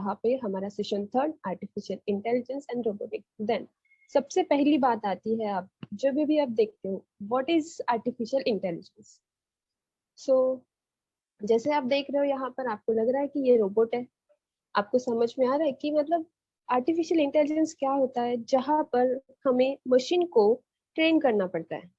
जहाँ पे हमारा session 3 artificial intelligence and robotics. Then सबसे पहली बात आती है, आप जब भी आप देखते हो व्हाट इज आर्टिफिशियल इंटेलिजेंस। सो जैसे आप देख रहे हो यहाँ पर, आपको लग रहा है कि ये रोबोट है। आपको समझ में आ रहा है कि मतलब आर्टिफिशियल इंटेलिजेंस क्या होता है, जहाँ पर हमें मशीन को ट्रेन करना पड़ता है।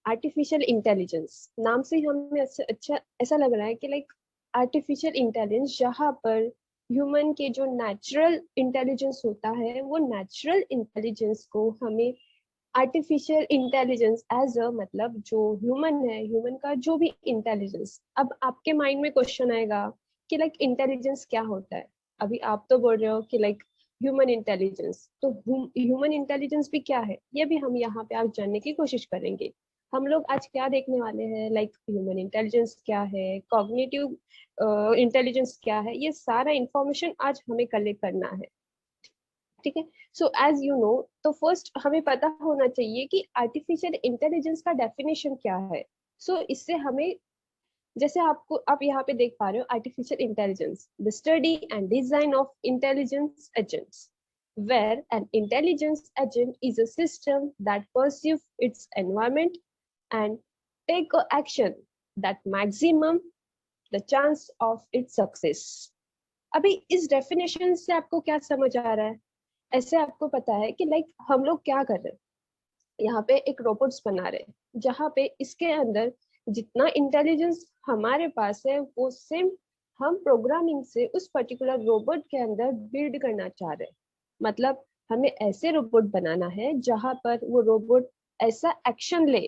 आर्टिफिशियल इंटेलिजेंस नाम से हमें अच्छा ऐसा लग रहा है कि लाइक आर्टिफिशियल इंटेलिजेंस, जहाँ पर ह्यूमन के जो नेचुरल इंटेलिजेंस होता है, वो नेचुरल इंटेलिजेंस को हमें आर्टिफिशियल इंटेलिजेंस एज अ, मतलब जो ह्यूमन है, ह्यूमन का जो भी इंटेलिजेंस। अब आपके माइंड में क्वेश्चन आएगा कि लाइक इंटेलिजेंस क्या होता है। अभी आप तो बोल रहे हो कि लाइक ह्यूमन इंटेलिजेंस, तो ह्यूमन इंटेलिजेंस भी क्या है, ये भी हम यहाँ पे आज जानने की कोशिश करेंगे। हम लोग आज क्या देखने वाले हैं, लाइक ह्यूमन इंटेलिजेंस क्या है, कॉग्निटिव इंटेलिजेंस क्या है, ये सारा इंफॉर्मेशन आज हमें कलेक्ट करना है। ठीक है। सो एज यू नो, तो फर्स्ट हमें पता होना चाहिए कि आर्टिफिशियल इंटेलिजेंस का डेफिनेशन क्या है। इससे हमें, जैसे आपको आप यहाँ पे देख पा रहे हो, artificial intelligence, the study and design of intelligence agents, where an intelligence agent is a system that perceives its environment and take a action that maximum the chance of its success। अभी इस definition से आपको क्या समझ आ रहा है? ऐसे आपको पता है कि लाइक हम लोग क्या कर रहे हैं, यहाँ पे एक रोबोट्स बना रहे हैं, जहाँ पे इसके अंदर जितना इंटेलिजेंस हमारे पास है, वो सेम हम प्रोग्रामिंग से उस पर्टिकुलर रोबोट के अंदर बिल्ड करना चाह रहे हैं। मतलब हमें ऐसे रोबोट बनाना है जहाँ पर वो रोबोट ऐसा एक्शन ले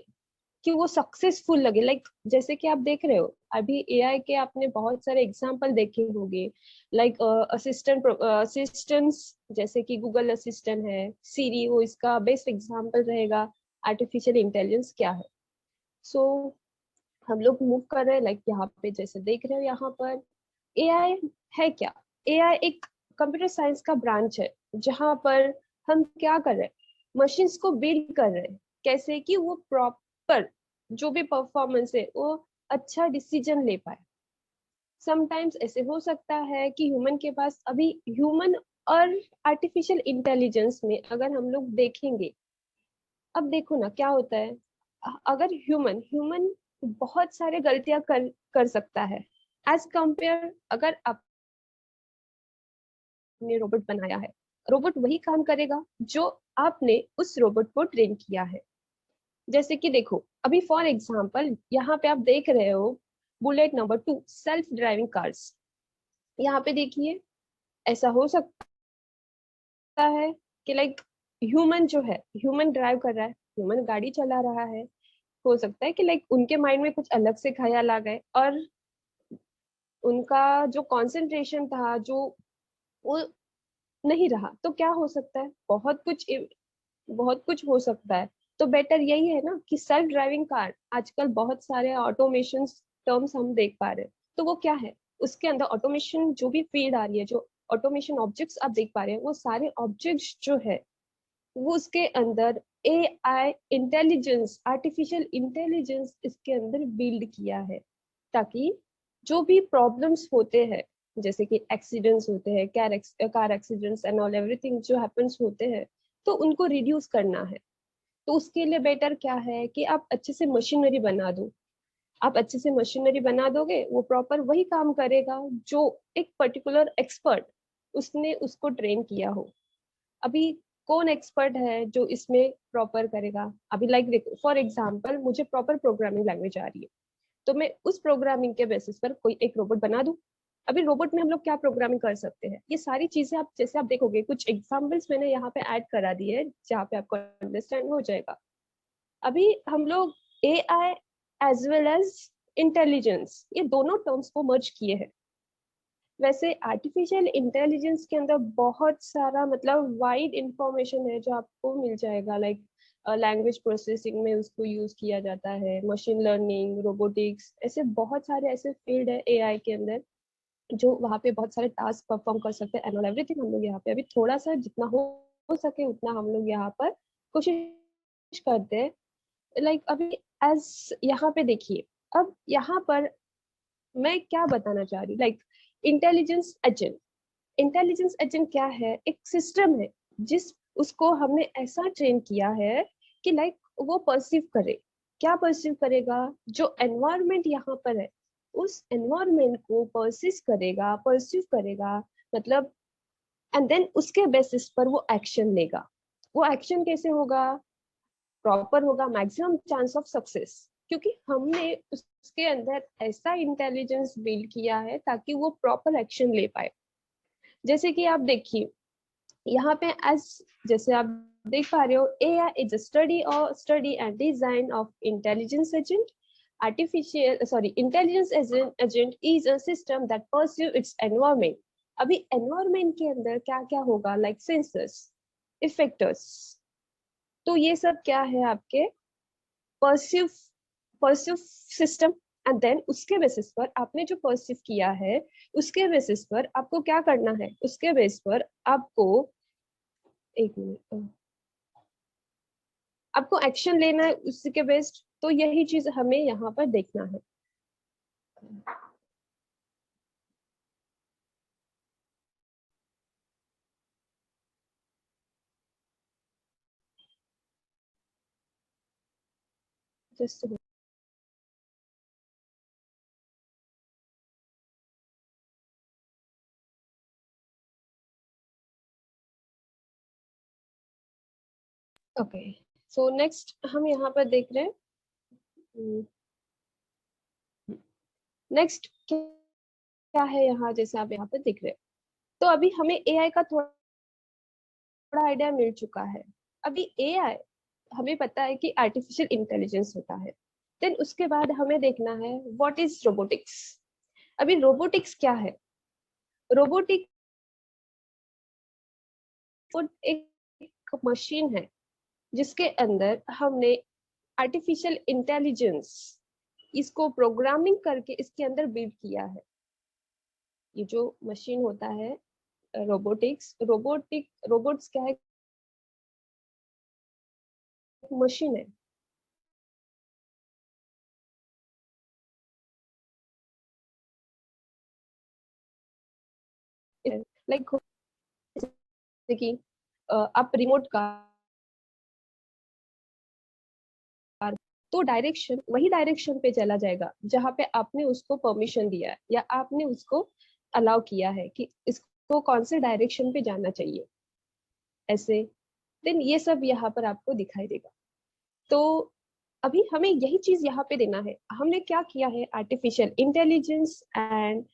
कि वो सक्सेसफुल लगे। लाइक जैसे कि आप देख रहे हो, अभी एआई के आपने बहुत सारे एग्जांपल देखे होंगे, लाइक असिस्टेंट्स, जैसे कि गूगल असिस्टेंट है, सीरी, वो इसका बेस्ट एग्जांपल रहेगा आर्टिफिशियल इंटेलिजेंस क्या है। सो हम लोग मूव कर रहे हैं, लाइक यहाँ पे जैसे देख रहे हो, यहाँ पर एआई है क्या? एआई एक कंप्यूटर साइंस का ब्रांच है, जहाँ पर हम क्या कर रहे हैं, मशीन्स को बिल्ड कर रहे हैं, कैसे कि वो प्रॉपर जो भी परफॉर्मेंस है वो अच्छा डिसीजन ले पाए। समटाइम्स ऐसे हो सकता है कि ह्यूमन के पास, अभी ह्यूमन और आर्टिफिशियल इंटेलिजेंस में अगर हम लोग देखेंगे, अब देखो ना क्या होता है, अगर ह्यूमन ह्यूमन बहुत सारे गलतियां कर सकता है, एज कंपेयर अगर आपने रोबोट बनाया है, रोबोट वही काम करेगा जो आपने उस रोबोट को ट्रेन किया है। जैसे कि देखो, अभी फॉर एग्जांपल यहाँ पे आप देख रहे हो bullet number 2 self driving cars. यहाँ पे देखिए, ऐसा हो सकता है कि लाइक ह्यूमन जो है, ह्यूमन ड्राइव कर रहा है, ह्यूमन गाड़ी चला रहा है, हो सकता है कि लाइक उनके माइंड में कुछ अलग से ख्याल आ गए और उनका जो कंसंट्रेशन था, जो वो नहीं रहा, तो क्या हो सकता है, बहुत कुछ हो सकता है। तो बेटर यही है ना कि सेल्फ ड्राइविंग कार, आजकल बहुत सारे ऑटोमेशन टर्म्स हम देख पा रहे हैं, तो वो क्या है, उसके अंदर ऑटोमेशन जो भी फील्ड आ रही है, जो ऑटोमेशन ऑब्जेक्ट्स आप देख पा रहे हैं, वो सारे ऑब्जेक्ट्स जो है वो उसके अंदर एआई इंटेलिजेंस, आर्टिफिशियल इंटेलिजेंस इसके अंदर बिल्ड किया है, ताकि जो भी प्रॉब्लम्स होते हैं, जैसे कि एक्सीडेंट्स होते हैं, car accidents and all everything जो हैपेंस होते हैं, तो उनको रिड्यूस करना है। तो उसके लिए बेटर क्या है कि आप अच्छे से मशीनरी बना दो। आप अच्छे से मशीनरी बना दोगे, वो प्रॉपर वही काम करेगा जो एक पर्टिकुलर एक्सपर्ट उसने उसको ट्रेन किया हो। अभी कौन एक्सपर्ट है जो इसमें प्रॉपर करेगा? अभी लाइक देखो, फॉर एग्जांपल मुझे प्रॉपर प्रोग्रामिंग लैंग्वेज आ रही है, तो मैं उस प्रोग्रामिंग के बेसिस पर कोई एक रोबोट बना दूं। अभी रोबोट में हम लोग क्या प्रोग्रामिंग कर सकते हैं, ये सारी चीजें आप जैसे आप देखोगे, कुछ एग्जांपल्स मैंने यहाँ पे ऐड करा दी है जहाँ पे आपको अंडरस्टैंड हो जाएगा। अभी हम लोग AI as well as intelligence, ये दोनों टर्म्स को मर्ज किए हैं। वैसे आर्टिफिशियल इंटेलिजेंस के अंदर बहुत सारा मतलब वाइड इंफॉर्मेशन है जो आपको मिल जाएगा, लाइक लैंग्वेज प्रोसेसिंग में उसको यूज किया जाता है, मशीन लर्निंग, रोबोटिक्स, ऐसे बहुत सारे ऐसे फील्ड है एआई के अंदर जो वहाँ पे बहुत सारे टास्क परफॉर्म कर सकते हैं एंड ऑल एवरीथिंग। हम लोग यहाँ पे अभी थोड़ा सा जितना हो सके उतना हम लोग यहाँ पर कोशिश करते हैं। लाइक अभी एज यहाँ पे देखिए, अब यहाँ पर मैं क्या बताना चाह रही हूँ, like intelligence agent. Intelligence agent क्या है? एक सिस्टम है जिस उसको हमने ऐसा ट्रेन किया है कि लाइक वो परसीव करे। क्या परसीव करेगा? जो एनवायरनमेंट यहाँ पर है उस एनवायरनमेंट को परसीव करेगा, मतलब एंड देन उसके बेसिस पर वो एक्शन लेगा। वो एक्शन कैसे होगा? प्रॉपर होगा, मैक्सिमम चांस ऑफ सक्सेस, क्योंकि हमने उसके अंदर ऐसा इंटेलिजेंस बिल्ड किया है ताकि वो प्रॉपर एक्शन ले पाए। जैसे कि आप देखिए यहाँ पे एज जैसे आप देख पा रहे हो, AI is study and design of intelligence agent. Intelligence agent is a system that perceive its environment. अभी एनवायरनमेंट के अंदर क्या क्या होगा? Like sensors, effectors. तो ये सब क्या है? आपके perceive perceive system. And then उसके बेसिस पर आपने जो परसीव किया है उसके बेसिस पर आपको क्या करना है? उसके बेस पर आपको एक मिनट, आपको एक्शन लेना है उसी के बेस्ड। तो यही चीज हमें यहाँ पर देखना है। जस्ट ओके, सो नेक्स्ट हम यहाँ पर देख रहे हैं। नेक्स्ट क्या है यहाँ? जैसे आप यहाँ पर देख रहे हैं, तो अभी हमें AI का थोड़ा आइडिया मिल चुका है। अभी AI हमें पता है कि आर्टिफिशियल इंटेलिजेंस होता है। देन उसके बाद हमें देखना है व्हाट इज रोबोटिक्स। अभी रोबोटिक्स क्या है? रोबोटिक एक मशीन है जिसके अंदर हमने आर्टिफिशियल इंटेलिजेंस इसको प्रोग्रामिंग करके इसके अंदर बिल्ड किया है। ये जो मशीन होता है रोबोट्स क्या है? मशीन है। लाइक कि आप रिमोट कार, तो डायरेक्शन वही डायरेक्शन पे चला जाएगा जहां पे आपने उसको परमिशन दिया है या आपने उसको अलाउ किया है कि इसको कौन से डायरेक्शन पे जाना चाहिए, ऐसे। देन ये सब यहाँ पर आपको दिखाई देगा। तो अभी हमें यही चीज यहाँ पे देना है। हमने क्या किया है? आर्टिफिशियल इंटेलिजेंस एंड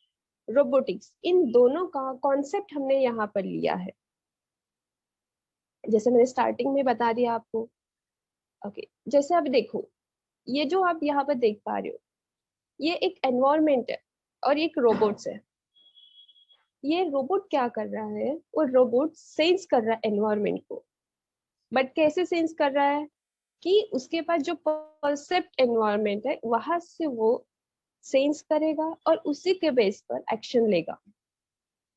रोबोटिक्स, इन दोनों का कॉन्सेप्ट हमने यहाँ पर लिया है, जैसे मैंने स्टार्टिंग में बता दिया आपको। ओके, जैसे अब देखो, ये जो आप यहाँ पर देख पा रहे हो ये एक एनवायरमेंट है और एक रोबोट्स है। ये रोबोट क्या कर रहा है? वो रोबोट सेंस कर रहा है एनवायरमेंट को। बट कैसे सेंस कर रहा है? कि उसके पास जो परसेप्ट एनवायरमेंट है वहां से वो सेंस करेगा और उसी के बेस पर एक्शन लेगा।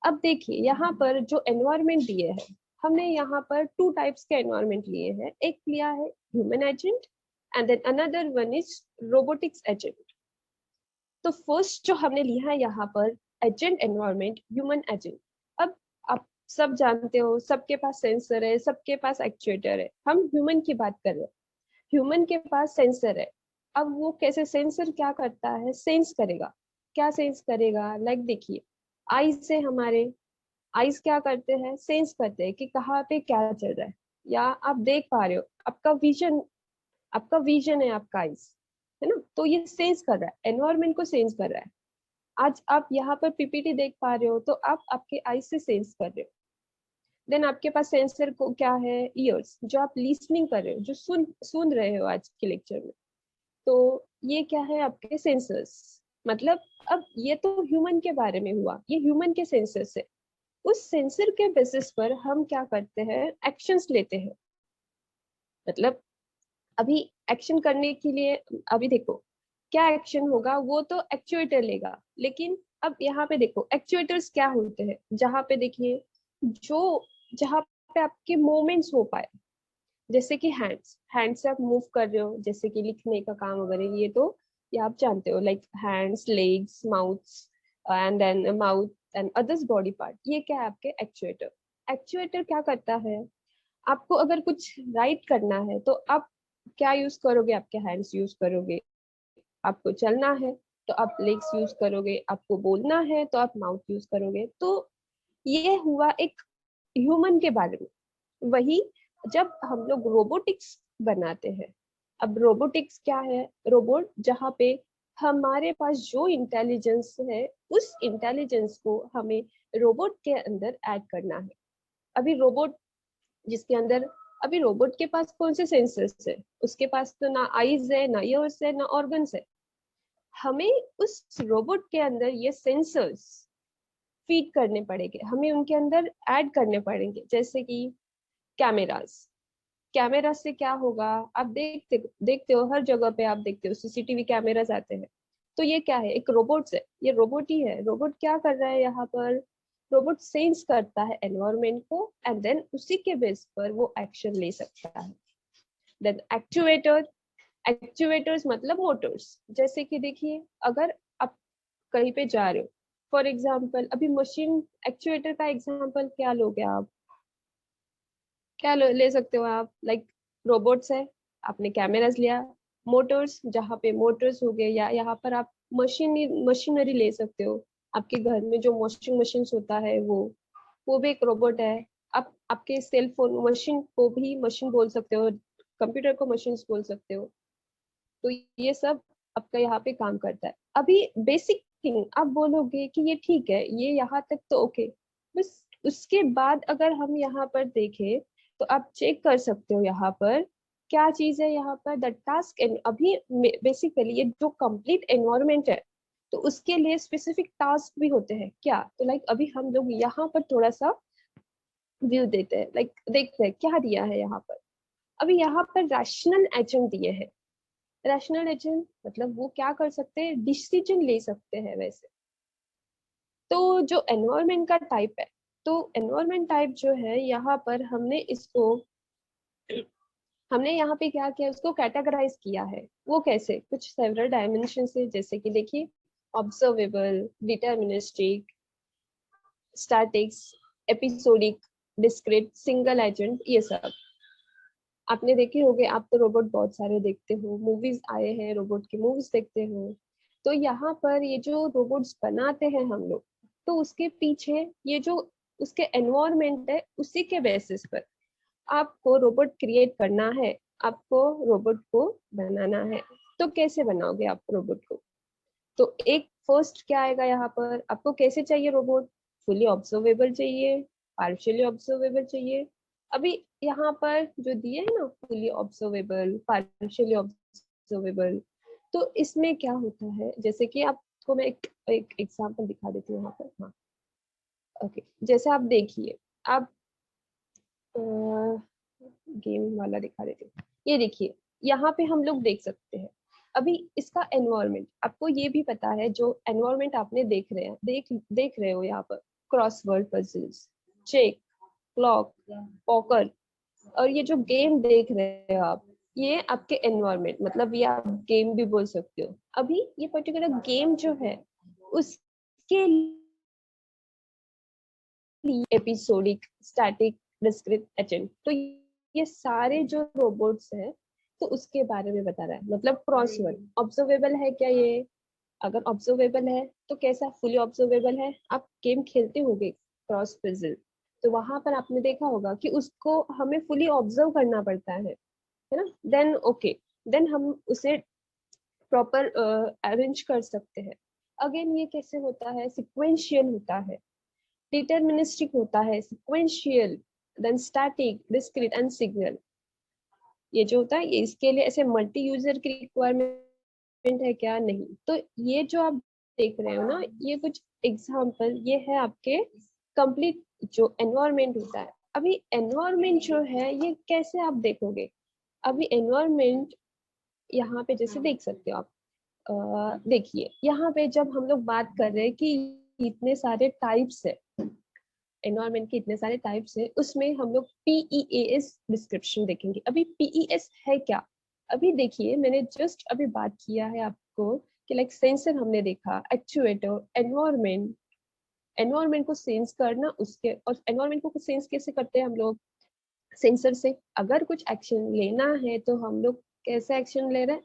अब देखिए यहाँ पर जो एनवायरमेंट दिए हैं, हमने यहाँ पर टू टाइप्स के एनवायरमेंट लिए हैं। एक लिया है human agent and then another one is robotics agent. तो फर्स्ट जो हमने लिया है यहाँ पर एजेंट एनवायरमेंट, ह्यूमन एजेंट। अब आप सब जानते हो सबके पास सेंसर है, सबके पास एक्चुएटर है। हम ह्यूमन की बात कर रहे हैं। ह्यूमन के पास सेंसर है। अब वो कैसे? सेंसर क्या करता है? सेंस करेगा। क्या सेंस करेगा? लाइक देखिए, आईज से हमारे आईज क्या करते हैं? सेंस करते हैं कि कहाँ पे क्या चल रहा है। या आप देख पा रहे हो, आपका विजन है, आपका आईज है ना, तो ये सेंस कर रहा है, एनवायरमेंट को सेंस कर रहा है। आज आप यहाँ पर PPT देख पा रहे हो तो आप आपके आई से सेंस कर रहे हो। देन आपके पास सेंसर को क्या है? ईयर्स, जो आप लिसनिंग कर रहे हो, जो सुन रहे हो आज के लेक्चर में। तो ये क्या है? आपके सेंसर्स। मतलब अब ये तो ह्यूमन के बारे में हुआ, ये ह्यूमन के सेंसर्स है। उस सेंसर के बेसिस पर हम क्या करते हैं? एक्शंस लेते हैं। मतलब अभी एक्शन करने के लिए, अभी देखो क्या एक्शन होगा, वो तो एक्चुएटर लेगा। लेकिन अब यहाँ पे देखो एक्चुएटर्स क्या होते हैं, जहाँ पे देखिए जो जहाँ पे आपके मूवमेंट्स हो पाए, जैसे कि हैंड्स हैंड्स से आप मूव कर रहे हो, जैसे कि लिखने का काम वगैरह, ये तो ये आप जानते हो। Like hands, legs, mouth and then mouth and others body part, ये क्या है आपके एक्चुएटर। एक्चुएटर क्या करता है, आपको अगर कुछ राइट करना है तो आप क्या यूज करोगे, आपके हैंड्स यूज करोगे। आपको चलना है तो आप लेग्स यूज करोगे, आपको बोलना है तो आप माउथ यूज करोगे। तो ये हुआ एक ह्यूमन के बारे में। वही जब हम लोग रोबोटिक्स बनाते हैं, अब रोबोटिक्स क्या है, रोबोट जहाँ पे हमारे पास जो इंटेलिजेंस है उस इंटेलिजेंस को हमें रोबोट के अंदर ऐड करना है। अभी रोबोट जिसके अंदर, अभी रोबोट के पास कौन से सेंसर्स है, उसके पास तो ना आईज है, ना ईयर्स है, ना ऑर्गन्स है। हमें उस रोबोट के अंदर ये सेंसर्स फीड करने पड़ेंगे, हमें उनके अंदर ऐड करने पड़ेंगे। जैसे कि कैमरास, कैमरा से क्या होगा, आप देखते देखते हो हर जगह पे, आप देखते हो सीसीटीवी कैमरास आते हैं। तो ये क्या है, एक रोबोट है, ये रोबोट ही है। रोबोट क्या कर रहा है यहाँ पर, रोबोट सेंस करता है एनवायरमेंट को एंड देन उसी के बेस पर वो एक्शन ले सकता है। देन एक्चुएटर, एक्चुएटर्स मतलब मोटर्स। जैसे कि देखिए, अगर आप कहीं पे जा रहे हो, फॉर एग्जाम्पल अभी मशीन एक्चुएटर का एग्जाम्पल क्या लोगे आप, क्या ले सकते हो आप, लाइक रोबोट्स है, आपने कैमरास लिया, मोटर्स जहाँ पे मोटर्स हो गए, या यहाँ पर आप मशीनरी ले सकते हो। आपके घर में जो वॉशिंग मशीन होता है वो भी एक रोबोट है। आप आपके सेल फोन मशीन को भी मशीन बोल सकते हो, कंप्यूटर को मशीन बोल सकते हो। तो ये सब आपका यहाँ पे काम करता है। अभी बेसिक थिंग आप बोलोगे कि ये ठीक है, ये यहाँ तक तो ओके, बस उसके बाद अगर हम यहाँ पर देखें तो आप चेक कर सकते हो यहाँ पर क्या चीज है। यहाँ पर द टास्क एंड अभी बेसिकली ये जो कंप्लीट एनवायरनमेंट है, तो उसके लिए स्पेसिफिक टास्क भी होते हैं क्या। तो लाइक अभी हम लोग यहाँ पर थोड़ा सा व्यू देते हैं, लाइक देखते हैं क्या दिया है यहाँ पर। अभी यहाँ पर रैशनल एजेंट दिए हैं। रैशनल एजेंट मतलब वो क्या कर सकते हैं, डिसीजन ले सकते हैं वैसे। तो जो एनवायरमेंट का टाइप है, तो एनवायरमेंट टाइप जो है यहाँ पर हमने यहाँ पे क्या किया, उसको कैटेगराइज किया है। वो कैसे, कुछ सेवरल डायमेंशन से, जैसे कि देखिए observable, deterministic, statics, episodic, discrete, single agent, ये सब आपने देखे होंगे। आप तो रोबोट बहुत सारे देखते हो, मूवीज आए हैं रोबोट की, मूवीज देखते हो। तो यहाँ पर ये जो रोबोट्स बनाते हैं हम लोग, तो उसके पीछे ये जो उसके एनवायरमेंट है उसी के बेसिस पर आपको रोबोट क्रिएट करना है, आपको रोबोट को बनाना है। तो कैसे बनाओगे आप रोबोट को, तो एक फर्स्ट क्या आएगा यहाँ पर, आपको कैसे चाहिए रोबोट, फुली ऑब्जर्वेबल चाहिए, पार्शियली ऑब्जर्वेबल चाहिए। अभी यहाँ पर जो दिए है ना, फुली ऑब्जर्वेबल, पार्शियली ऑब्जर्वेबल, तो इसमें क्या होता है, जैसे कि आपको मैं एक एग्जांपल दिखा देती हूँ यहाँ पर। हाँ, ओके, जैसे आप देखिए, आप गेम वाला दिखा देती हूँ। ये देखिए, यहाँ पे हम लोग देख सकते हैं अभी इसका एनवायरमेंट, आपको ये भी पता है जो एनवायरमेंट आपने देख रहे हो यहाँ पर, crossword puzzles, check, clock, poker, और ये जो गेम देख रहे हो आप, ये आपके एनवायरमेंट, मतलब ये आप गेम भी बोल सकते हो। अभी ये पर्टिकुलर गेम जो है उसके एपिसोडिक, स्टैटिक, डिस्क्रीट, एजेंट, तो ये सारे जो रोबोट्स हैं तो उसके बारे में बता रहा है। मतलब क्रॉसवर्ड ऑब्जर्वेबल है क्या ये, अगर ऑब्जर्वेबल है तो कैसा, फुली ऑब्जर्वेबल है। आप गेम खेलते होगे क्रॉस पजल, तो वहां पर आपने देखा होगा कि उसको हमें फुली ऑब्जर्व करना पड़ता है ना। देन ओके, देन हम उसे प्रॉपर अरेंज कर सकते हैं। अगेन ये कैसे होता है, सिक्वेंशियल होता है, डिटरमिनिस्टिक होता है, sequential, then static, discrete and signal. ये जो होता है ये इसके लिए ऐसे मल्टी यूजर की रिक्वायरमेंट है क्या, नहीं। तो ये जो आप देख रहे हो ना, ये कुछ एग्जांपल ये है आपके कंप्लीट जो एनवायरनमेंट होता है। अभी एनवायरनमेंट जो है ये कैसे आप देखोगे, अभी एनवायरनमेंट यहाँ पे जैसे देख सकते हो आप, देखिए यहाँ पे जब हम लोग बात कर रहे हैं कि इतने सारे टाइप्स है, एनवायरनमेंट के इतने सारे टाइप्स है, उसमें हम लोग PEAS डिस्क्रिप्शन देखेंगे। अभी PES है क्या, अभी देखिए मैंने जस्ट अभी बात किया है आपको कि लाइक सेंसर हमने देखा, एक्चुएटर, एनवायरनमेंट, एनवायरनमेंट को सेंस करना उसके, और एनवायरनमेंट को सेंस कैसे करते हैं हम लोग, सेंसर से। अगर कुछ एक्शन लेना है तो हम लोग कैसे एक्शन ले रहे हैं,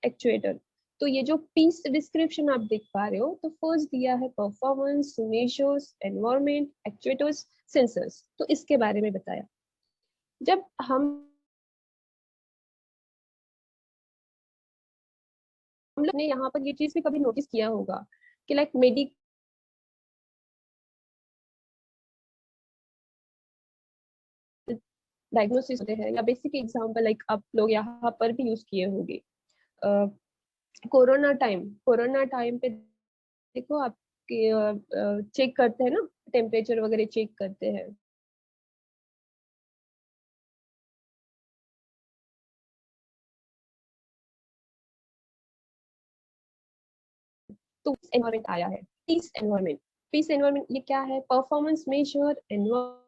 एक्चुएटर। तो ये जो पीस डिस्क्रिप्शन आप देख पा रहे हो, तो फर्स्ट दिया है performance, measures, environment, actuators, sensors, तो इसके बारे में बताया। जब हम लोग ने यहाँ पर ये चीज भी कभी नोटिस किया होगा कि लाइक डायग्नोसिस होते हैं, या बेसिक एग्जांपल लाइक आप लोग यहाँ पर भी यूज किए होंगे। कोरोना टाइम पे देखो आपके चेक करते हैं ना, टेम्परेचर वगैरह चेक करते हैं। तो एनवायरमेंट आया है, पीस एनवायरमेंट ये क्या है, परफॉर्मेंस मेजर एनवायरमेंट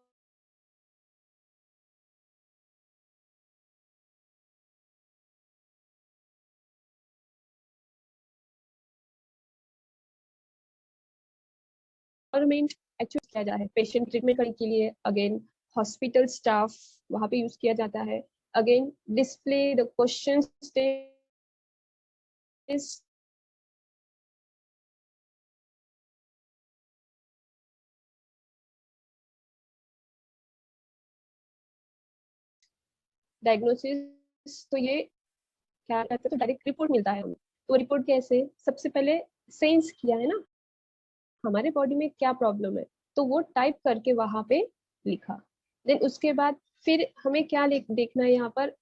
एक्चुअली किया जाता है पेशेंट ट्रीटमेंट करने के लिए। अगेन हॉस्पिटल स्टाफ वहां पे यूज किया जाता है। Again display the question diagnosis, तो ये क्या करते हैं, तो डायरेक्ट रिपोर्ट मिलता है हमें। तो रिपोर्ट कैसे, सबसे पहले सेंस किया है ना हमारे बॉडी में क्या प्रॉब्लम है, तो वो टाइप करके वहां पे लिखा। देन उसके बाद फिर हमें क्या देखना है यहाँ पर,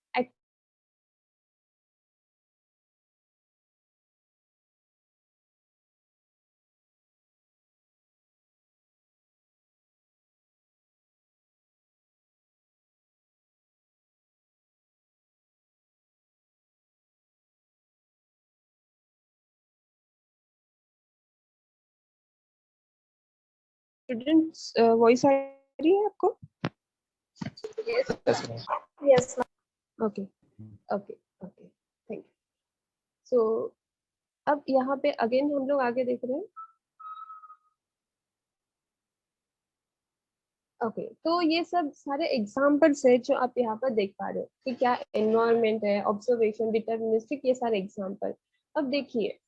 स्टूडेंट्स वॉइस आ रही है आपको? Yes okay okay okay, thank you. So अब यहाँ पे अगेन हम लोग आगे देख रहे हैं। ओके, तो ये सब सारे एग्जाम्पल्स है जो आप यहाँ पर देख पा रहे हो कि क्या एनवायरनमेंट है, ऑब्जर्वेशन, डिटर्मिनिस्टिक, ये सारे एग्जाम्पल। अब देखिए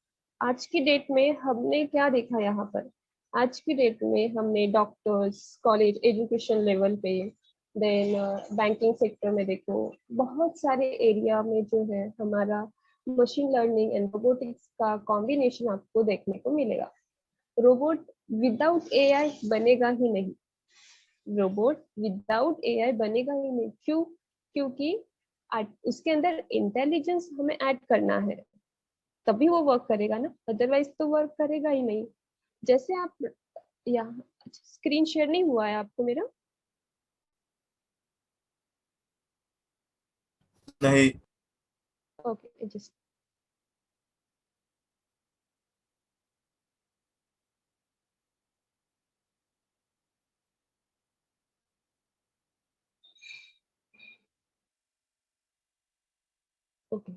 आज की डेट में हमने क्या देखा यहाँ पर, आज की डेट में हमने डॉक्टर्स, कॉलेज एजुकेशन लेवल पे, देन बैंकिंग सेक्टर में देखो, बहुत सारे एरिया में जो है हमारा मशीन लर्निंग एंड रोबोटिक्स का कॉम्बिनेशन आपको देखने को मिलेगा। रोबोट विदाउट एआई बनेगा ही नहीं, रोबोट विदाउट एआई बनेगा ही नहीं। क्यों? क्योंकि उसके अंदर इंटेलिजेंस हमें ऐड करना है, तभी वो वर्क करेगा ना, अदरवाइज तो वर्क करेगा ही नहीं। जैसे आप यहाँ स्क्रीन शेयर नहीं हुआ है आपको मेरा? नहीं। Okay just okay,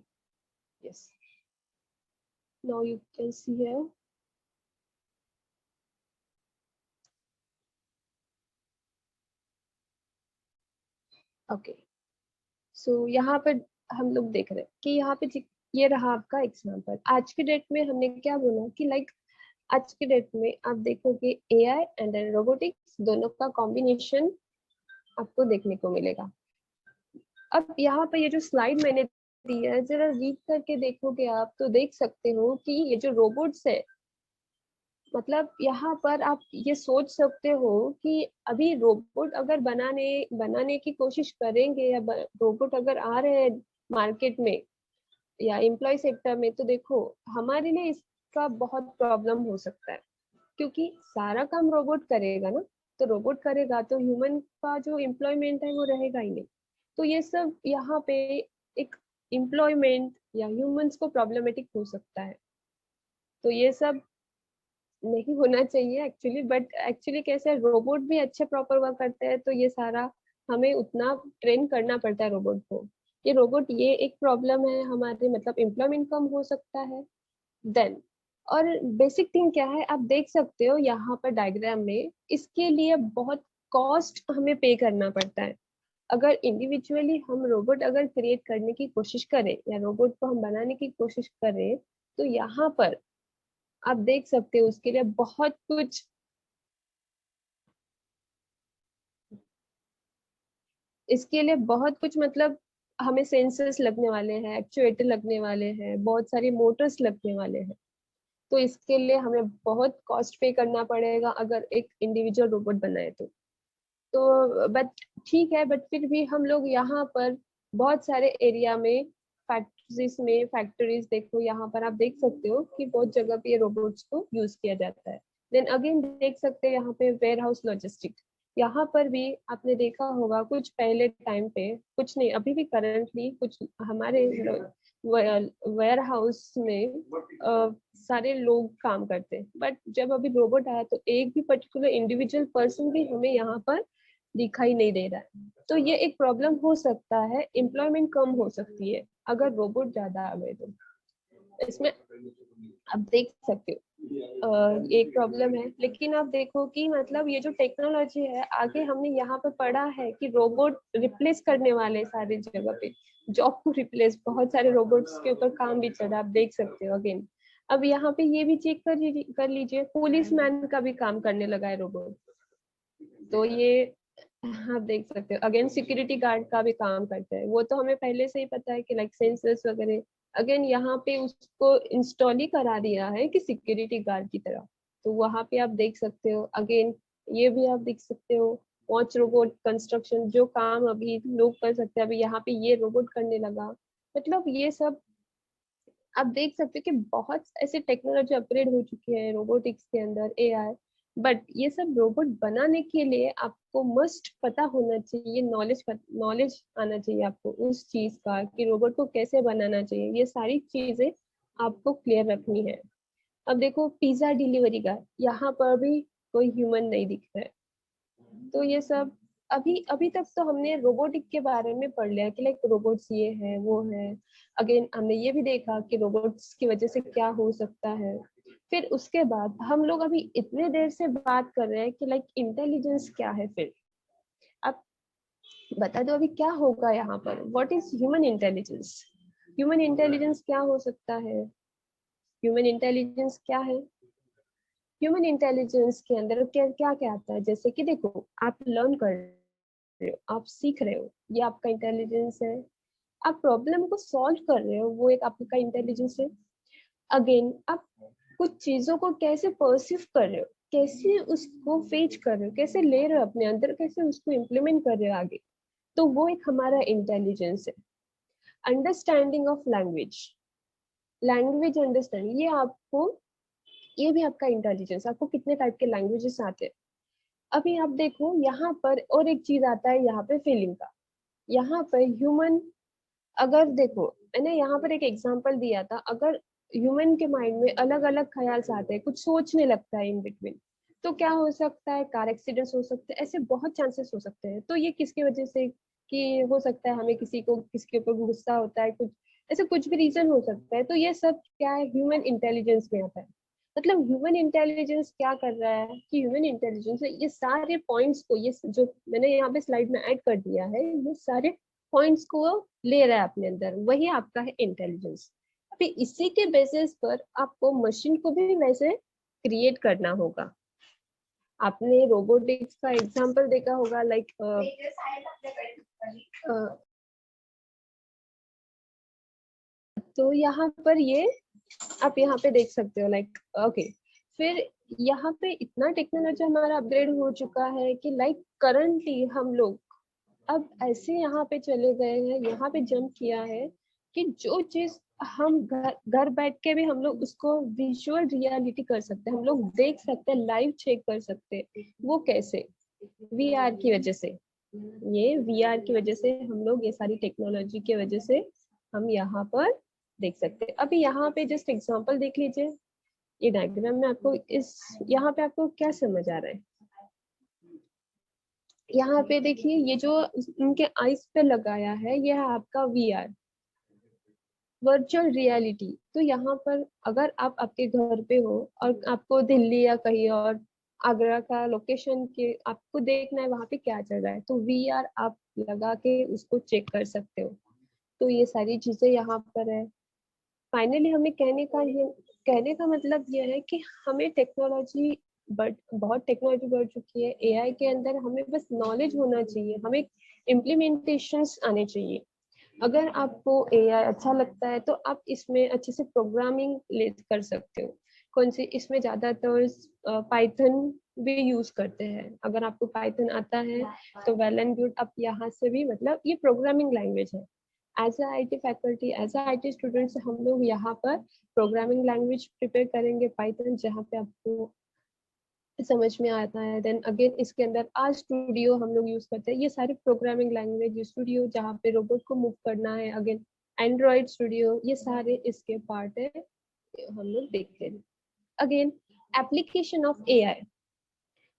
yes, now you can see here. Okay, so यहाँ पर हम लोग देख रहे हैं कि यहाँ पे ये रहा आपका एग्जाम्पल। आज के डेट में हमने क्या बोला कि लाइक आज के डेट में आप देखोगे एआई एंड रोबोटिक्स दोनों का कॉम्बिनेशन आपको देखने को मिलेगा। अब यहाँ पे ये जो स्लाइड मैंने दी है, जरा रीड करके देखोगे आप तो देख सकते हो कि ये जो रोबोट्स है, मतलब यहाँ पर आप ये सोच सकते हो कि अभी रोबोट अगर बनाने बनाने की कोशिश करेंगे, या रोबोट अगर आ रहे हैं मार्केट में या एम्प्लॉय सेक्टर में, तो देखो हमारे लिए इसका बहुत प्रॉब्लम हो सकता है, क्योंकि सारा काम रोबोट करेगा ना, तो रोबोट करेगा तो ह्यूमन का जो एम्प्लॉयमेंट है वो रहेगा ही नहीं। तो ये सब यहाँ पे एक एम्प्लॉयमेंट या ह्यूमंस को प्रॉब्लमेटिक हो सकता है। तो ये सब नहीं होना चाहिए एक्चुअली, बट एक्चुअली कैसे रोबोट भी अच्छे प्रॉपर वर्क करते हैं, तो ये सारा हमें उतना ट्रेन करना पड़ता है रोबोट को। ये रोबोट ये एक प्रॉब्लम है हमारे, मतलब एम्प्लॉयमेंट कम हो सकता है। देन और बेसिक थिंग क्या है आप देख सकते हो यहाँ पर डायग्राम में, इसके लिए बहुत कॉस्ट हमें पे करना पड़ता है। अगर इंडिविजुअली हम रोबोट अगर क्रिएट करने की कोशिश करें या रोबोट को हम बनाने की कोशिश करें, तो यहाँ पर आप देख सकते हो उसके लिए बहुत कुछ, इसके लिए बहुत कुछ मतलब हमें सेंसर्स लगने वाले हैं, एक्चुएटर लगने वाले हैं, बहुत सारे मोटर्स लगने वाले हैं। तो इसके लिए हमें बहुत कॉस्ट पे करना पड़ेगा अगर एक इंडिविजुअल रोबोट बनाए तो बट ठीक है, बट फिर भी हम लोग यहाँ पर बहुत सारे एरिया में, फैक्ट्रीज देखो, यहाँ पर आप देख सकते हो कि बहुत जगह पे ये रोबोट्स को यूज किया जाता है। देन अगेन देख सकते हैं यहाँ पे वेयर हाउस लॉजिस्टिक, यहाँ पर भी आपने देखा होगा कुछ पहले टाइम पे, कुछ नहीं अभी भी करंटली कुछ हमारे वेयर हाउस में सारे लोग काम करते हैं, बट जब अभी रोबोट आया तो एक भी पर्टिकुलर इंडिविजुअल पर्सन भी हमें यहाँ पर दिखाई नहीं दे रहा है। तो ये एक प्रॉब्लम हो सकता है, एम्प्लॉयमेंट कम हो सकती है अगर रोबोट ज्यादा आ गए तो। इसमें आप देख सकते हो एक प्रॉब्लम है, लेकिन आप देखो कि मतलब ये जो टेक्नोलॉजी है आगे, हमने यहाँ पे पढ़ा है कि रोबोट रिप्लेस करने वाले सारी जगह पे, जॉब को रिप्लेस, बहुत सारे रोबोट्स के ऊपर काम भी चल रहा है, आप देख सकते हो अगेन। अब यहाँ पे ये भी चेक कर लीजिए, पुलिस मैन का भी काम करने लगा है रोबोट। तो ये आप देख सकते हो अगेन, सिक्योरिटी गार्ड का भी काम करता है, वो तो हमें पहले से ही पता है कि लाइक सेंसर्स वगैरह, अगेन यहाँ पे उसको इंस्टॉल ही करा दिया है कि सिक्योरिटी गार्ड की तरह। तो वहां पे आप देख सकते हो अगेन, ये भी आप देख सकते हो, वॉच रोबोट कंस्ट्रक्शन, जो काम अभी लोग कर सकते हैं अभी यहाँ पे ये रोबोट करने लगा। मतलब ये सब आप देख सकते हो कि बहुत ऐसे टेक्नोलॉजी अपग्रेड हो चुकी है रोबोटिक्स के अंदर, एआई। बट ये सब रोबोट बनाने के लिए आपको मस्ट पता होना चाहिए, नॉलेज आना चाहिए आपको उस चीज का कि रोबोट को कैसे बनाना चाहिए, ये सारी चीजें आपको क्लियर रखनी है। अब देखो पिज्जा डिलीवरी का, यहाँ पर भी कोई ह्यूमन नहीं दिख रहा है। तो ये सब अभी अभी तक तो हमने रोबोटिक के बारे में पढ़ लिया कि लाइक रोबोट्स ये है वो है। अगेन हमने ये भी देखा कि रोबोट्स की वजह से क्या हो सकता है। फिर उसके बाद हम लोग अभी इतने देर से बात कर रहे हैं कि लाइक इंटेलिजेंस क्या है। फिर अब बता दो अभी क्या होगा यहाँ पर, what is human intelligence. Human intelligence क्या हो सकता है, ह्यूमन इंटेलिजेंस क्या है। ह्यूमन इंटेलिजेंस के अंदर क्या क्या क्या आता है, जैसे कि देखो आप लर्न कर रहे हो, आप सीख रहे हो, ये आपका इंटेलिजेंस है। आप प्रॉब्लम को सॉल्व कर रहे हो, वो एक आपका इंटेलिजेंस है। अगेन आप कुछ चीजों को कैसे परसीव कर रहे हो, कैसे उसको फेच कर रहे हो, कैसे ले रहे हो अपने अंदर, कैसे उसको इम्प्लीमेंट कर रहे हो आगे, तो वो एक हमारा इंटेलिजेंस है। Understanding of language, language understanding, ये भी आपका इंटेलिजेंस, आपको कितने टाइप के लैंग्वेजेस आते हैं। अभी आप देखो यहाँ पर और एक चीज आता है यहाँ पे फीलिंग का। यहाँ पर ह्यूमन, अगर देखो मैंने यहाँ पर एक एग्जांपल दिया था, अगर ह्यूमन के माइंड में अलग अलग ख्याल आते हैं, कुछ सोचने लगता है इन बिटवीन, तो क्या हो सकता है, कार एक्सीडेंट्स हो सकते हैं, ऐसे बहुत चांसेस हो सकते हैं। तो ये किसकी वजह से कि हो सकता है, हमें किसी को किसके ऊपर गुस्सा होता है, कुछ ऐसे कुछ भी रीजन हो सकता है। तो ये सब क्या है, ह्यूमन इंटेलिजेंस में आता है। मतलब ह्यूमन इंटेलिजेंस क्या कर रहा है कि ह्यूमन इंटेलिजेंस ये सारे पॉइंट्स को, ये जो मैंने यहाँ पे स्लाइड में ऐड कर दिया है, ये सारे पॉइंट्स को ले रहा है अपने अंदर, वही आपका है इंटेलिजेंस। अभी इसी के बेसिस पर आपको मशीन को भी वैसे क्रिएट करना होगा। आपने रोबोटिक्स का एग्जांपल देखा होगा, लाइक तो यहाँ पर ये आप यहाँ पे देख सकते हो, लाइक ओके। फिर यहाँ पे इतना टेक्नोलॉजी हमारा अपग्रेड हो चुका है कि लाइक करंटली हम लोग अब ऐसे यहाँ पे चले गए हैं, यहाँ पे जंप किया है कि जो चीज हम घर घर बैठ के भी हम लोग उसको विजुअल रियलिटी कर सकते हैं, हम लोग देख सकते हैं, लाइव चेक कर सकते हैं। वो कैसे, वीआर की वजह से। ये वीआर की वजह से हम लोग, ये सारी टेक्नोलॉजी की वजह से हम यहाँ पर देख सकते हैं। अभी यहाँ पे जस्ट एग्जांपल देख लीजिए, ये डायग्राम में आपको इस, यहाँ पे आपको क्या समझ आ रहा है। यहाँ पे देखिए, ये जो उनके आईज पे लगाया है, ये है आपका वीआर। वर्चुअल रियलिटी, तो यहाँ पर अगर आप आपके घर पे हो और आपको दिल्ली या कहीं और आगरा का लोकेशन के आपको देखना है वहाँ पे क्या चल रहा है, तो वीआर आप लगा के उसको चेक कर सकते हो। तो ये सारी चीजें यहाँ पर है। फाइनली हमें कहने का मतलब ये है कि हमें टेक्नोलॉजी बहुत टेक्नोलॉजी बढ़ चुकी है। एआई के अंदर हमें बस नॉलेज होना चाहिए, हमें इम्प्लीमेंटेशंस आने चाहिए। अगर आपको एआई अच्छा लगता है तो आप इसमें अच्छे से प्रोग्रामिंग ले कर सकते हो। कौन सी इसमें ज्यादातर पाइथन भी यूज करते हैं। अगर आपको पाइथन आता है तो वेल एंड गुड, आप यहाँ से भी मतलब ये प्रोग्रामिंग लैंग्वेज है। As a IT faculty, as a IT students हम लोग यहाँ पर प्रोग्रामिंग लैंग्वेज प्रिपेयर करेंगे पाइथन, जहाँ पे आपको समझ में आता है। देन अगेन इसके अंदर आज स्टूडियो हम लोग यूज करते हैं। ये सारी प्रोग्रामिंग लैंग्वेज स्टूडियो जहाँ पे रोबोट को मूव करना है, अगेन एंड्रॉइड स्टूडियो, ये सारे इसके पार्ट है हम लोग देखते हैं। Again application of AI,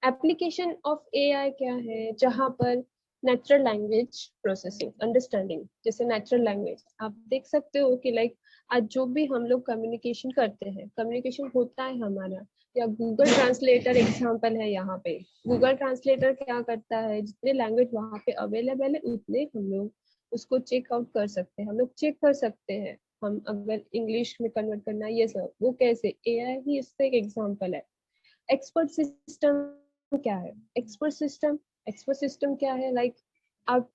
application of AI क्या है, जहाँ पर नेचुरल लैंग्वेज प्रोसेसिंग अंडरस्टैंडिंग, जैसे नेचुरल लैंग्वेज आप देख सकते हो कि लाइक आज जो भी हम लोग कम्युनिकेशन करते हैं, कम्युनिकेशन होता है हमारा, या गूगल ट्रांसलेटर एग्जांपल है यहाँ पे। गूगल ट्रांसलेटर क्या करता है, जितने लैंग्वेज वहाँ पे अवेलेबल है उतने हम लोग उसको चेक आउट कर सकते हैं, हम लोग चेक कर सकते हैं। हम अगर इंग्लिश में कन्वर्ट करना है ये सब, वो कैसे, एआई ही इसका एक एग्जांपल है। एक्सपर्ट सिस्टम क्या है, एक्सपर्ट सिस्टम क्या है, लाइक आप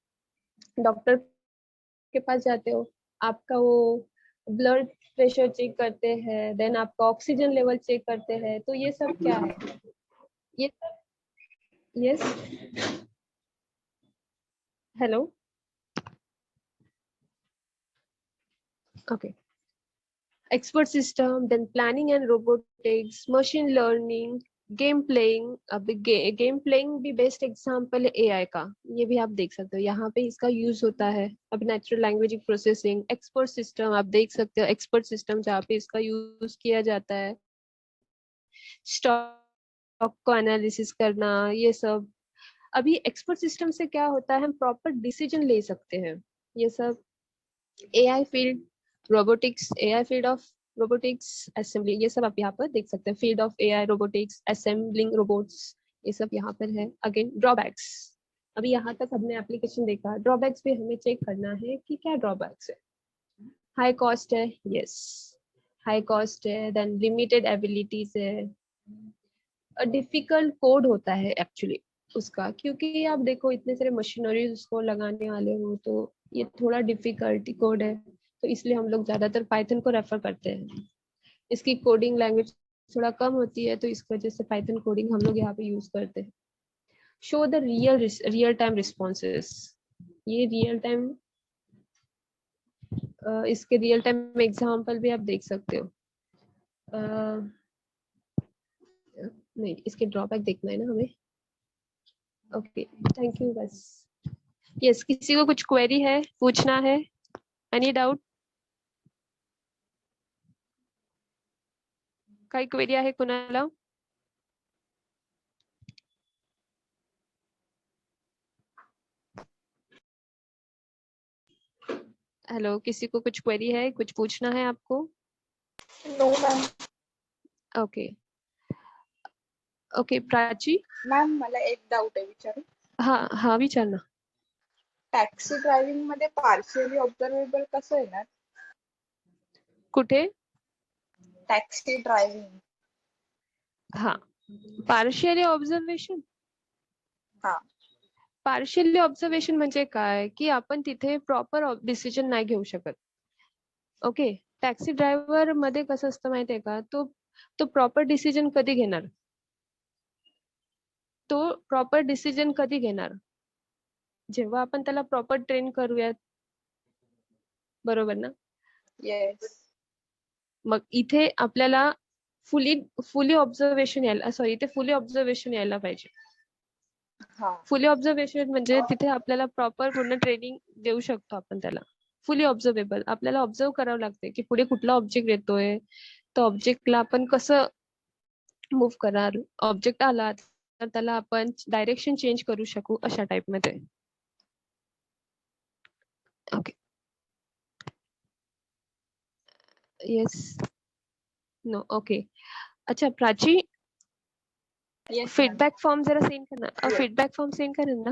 डॉक्टर के पास जाते हो, आपका वो ब्लड प्रेशर चेक करते हैं, देन आपका ऑक्सीजन लेवल चेक करते हैं, तो ये सब क्या है, ये सब। Yes, hello, okay. Expert system, then planning and robotics, machine learning, game playing. अब गेम प्लेइंग भी बेस्ट एग्जांपल है एआई का, ये भी आप देख सकते हो, यहाँ पे इसका यूज होता है। अब natural language processing, expert system आप देख सकते हो, एक्सपर्ट सिस्टम जहाँ पे इसका यूज किया जाता है, स्टॉक को एनालिसिस करना, ये सब। अभी एक्सपर्ट सिस्टम से क्या होता है, हम प्रॉपर डिसीजन ले सकते हैं, ये सब। AI field, robotics, AI field of robotics assembly, ये सब आप यहाँ पर देख सकते हैं। Field of AI robotics assembling robots, ये सब यहाँ पर है। अगेन ड्रॉबैक्स, अभी यहाँ तक हमने एप्लीकेशन देखा, ड्रॉबैक्स भी हमें चेक करना है कि क्या ड्रॉबैक्स है। हाई कॉस्ट है, यस, हाई कॉस्ट है। देन लिमिटेड एबिलिटीज है, डिफिकल्ट कोड होता है एक्चुअली उसका, क्योंकि आप देखो इतने सारे मशीनरीज उसको लगाने वाले हो, तो ये थोड़ा डिफिकल्टी कोड है, तो इसलिए हम लोग ज्यादातर पाइथन को रेफर करते हैं। इसकी कोडिंग लैंग्वेज थोड़ा कम होती है, तो इस वजह से पाइथन कोडिंग हम लोग यहाँ पे यूज करते हैं। Show the real time responses, ये रियल टाइम, इसके रियल टाइम एग्जाम्पल भी आप देख सकते हो। नहीं, इसके ड्रॉबैक देखना है ना हमें। ओके, थैंक यू, बस। यस, किसी को कुछ क्वेरी है, पूछना है, एनी डाउट? काही क्वेरी आहे कुणाला? हेलो, किसी को कुछ क्वेरी है, कुछ पूछना है आपको? No ma'am. Okay okay, Prachi. Ma'am मला एक डाऊट आहे विचारू. हाँ हाँ, विचारना. टॅक्सी ड्रायव्हिंग मध्ये पार्शियली ऑब्झर्वेबल कसं येणार? कुठे? Taxi driving. हाँ, पार्शियली ऑब्झर्वेशन. हा. पार्शियली ऑब्झर्वेशन म्हणजे काय, की आपण तिथे प्रॉपर डिसिजन नाही घेऊ शकत. ओके, टॅक्सी ड्रायव्हर मध्ये कसं असतं माहितीये का, तो तो प्रॉपर डिसिजन कधी घेणार, तो प्रॉपर डिसिजन कधी घेणार, जेव्हा आपण त्याला प्रॉपर ट्रेन करूयात, बरोबर ना? येस. मग इथे आपल्याला फुली ऑब्झर्वेशन यायला, सॉरी, इथे फुली ऑब्झर्वेशन यायला पाहिजे. हा. फुली ऑब्झर्वेशन म्हणजे तिथे आपल्याला प्रॉपर पूर्ण ट्रेनिंग देऊ शकतो आपण त्याला. फुली ऑब्झर्वेबल, आपल्याला ऑब्झर्व करावं लागते की पुढे कुठला ऑब्जेक्ट येतोय, तो ऑब्जेक्टला आपण कसं मूव्ह करणार, ऑब्जेक्ट आला तर त्याला आपण डायरेक्शन चेंज करू शकू, अशा टाइप मध्ये. ओके. Yes no okay. अच्छा Prachi, yes ma'am. Feedback form जरा सेंड करना, Yes. फीडबॅक फॉर्म सेंड करेन ना.